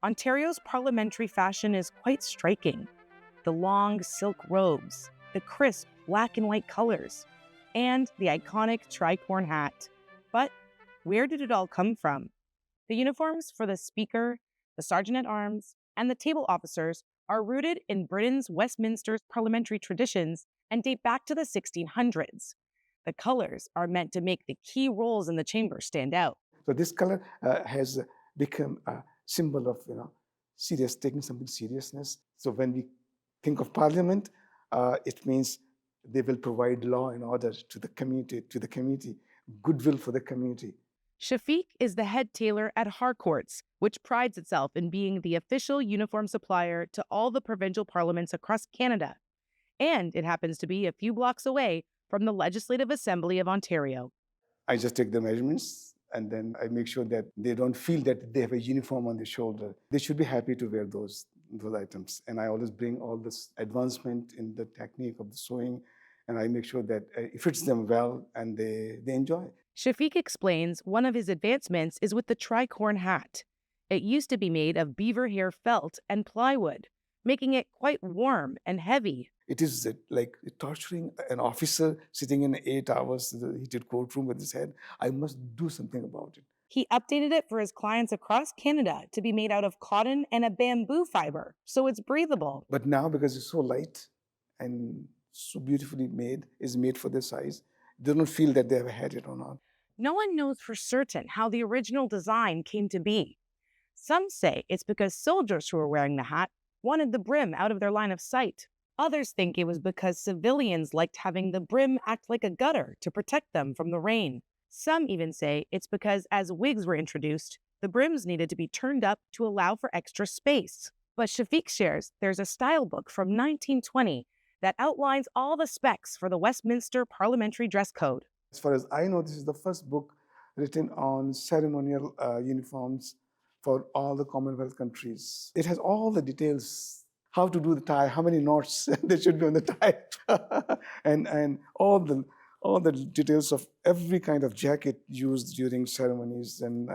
Ontario's parliamentary fashion is quite striking. The long silk robes, the crisp black and white colors, and the iconic tricorn hat. But where did it all come from? The uniforms for the Speaker, the Sergeant-at-Arms, and the table officers are rooted in Britain's Westminster's parliamentary traditions and date back to the 1600s. The colors are meant to make the key roles in the chamber stand out. So this color has become a symbol of, serious, taking something seriousness. So when we think of Parliament, it means they will provide law and order to the community, goodwill for the community. Shafiq is the head tailor at Harcourts, which prides itself in being the official uniform supplier to all the provincial parliaments across Canada. And it happens to be a few blocks away from the Legislative Assembly of Ontario. I just take the measurements and then I make sure that they don't feel that they have a uniform on their shoulder. They should be happy to wear those items. And I always bring all this advancement in the technique of the sewing, and I make sure that it fits them well and they enjoy it. Shafiq explains one of his advancements is with the tricorn hat. It used to be made of beaver hair felt and plywood, making it quite warm and heavy. It is like torturing an officer sitting in 8 hours in the heated courtroom with his head. I must do something about it. He updated it for his clients across Canada to be made out of cotton and a bamboo fiber, so it's breathable. But now, because it's so light and so beautifully made, is made for their size, they don't feel that they have had it or not. No one knows for certain how the original design came to be. Some say it's because soldiers who were wearing the hat wanted the brim out of their line of sight. Others think it was because civilians liked having the brim act like a gutter to protect them from the rain. Some even say it's because as wigs were introduced, the brims needed to be turned up to allow for extra space. But Shafiq shares there's a style book from 1920 that outlines all the specs for the Westminster Parliamentary dress code. As far as I know, this is the first book written on ceremonial uniforms for all the Commonwealth countries. It has all the details, how to do the tie, how many knots there should be on the tie, and all the details of every kind of jacket used during ceremonies and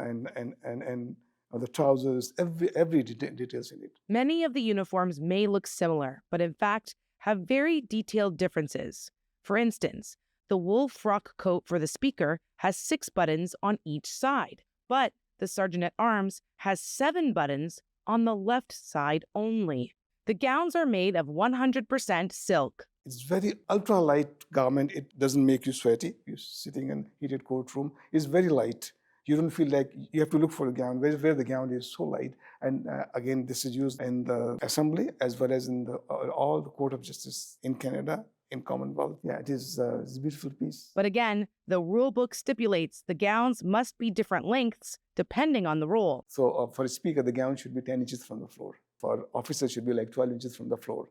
the trousers, every details in it. Many of the uniforms may look similar, but in fact have very detailed differences. For instance, the wool frock coat for the Speaker has 6 buttons on each side, but the Sergeant-at-Arms has 7 buttons on the left side only. The gowns are made of 100% silk. It's very ultra-light garment. It doesn't make you sweaty. You're sitting in a heated courtroom. It's very light. You don't feel like you have to look for a gown. Where the gown is so light. And again, this is used in the Assembly as well as in all the Court of Justice in Canada, in Commonwealth. Yeah, it's a beautiful piece. But again, the rule book stipulates the gowns must be different lengths depending on the role. So for a Speaker, the gown should be 10 inches from the floor. For officers, should be like 12 inches from the floor.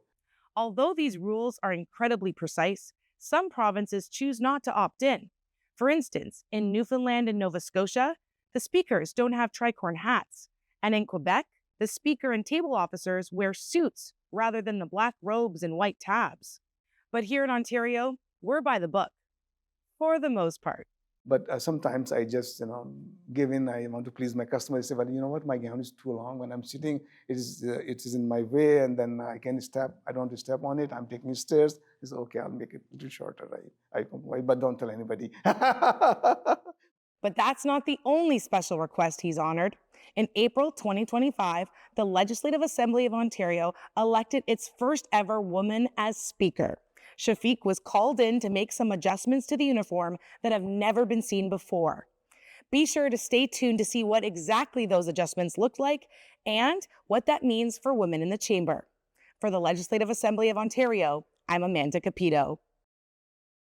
Although these rules are incredibly precise, some provinces choose not to opt in. For instance, in Newfoundland and Nova Scotia, the speakers don't have tricorn hats. And in Quebec, the speaker and table officers wear suits rather than the black robes and white tabs. But here in Ontario, we're by the book, for the most part. But sometimes I just, give in. I want to please my customer. I say, well, you know what? My gown is too long. When I'm sitting, it is in my way, and then I don't want to step on it. I'm taking stairs. It's okay. I'll make it a little shorter. But don't tell anybody. But that's not the only special request he's honored. In April 2025, the Legislative Assembly of Ontario elected its first ever woman as Speaker. Shafiq was called in to make some adjustments to the uniform that have never been seen before. Be sure to stay tuned to see what exactly those adjustments look like and what that means for women in the chamber. For the Legislative Assembly of Ontario, I'm Amanda Cupido.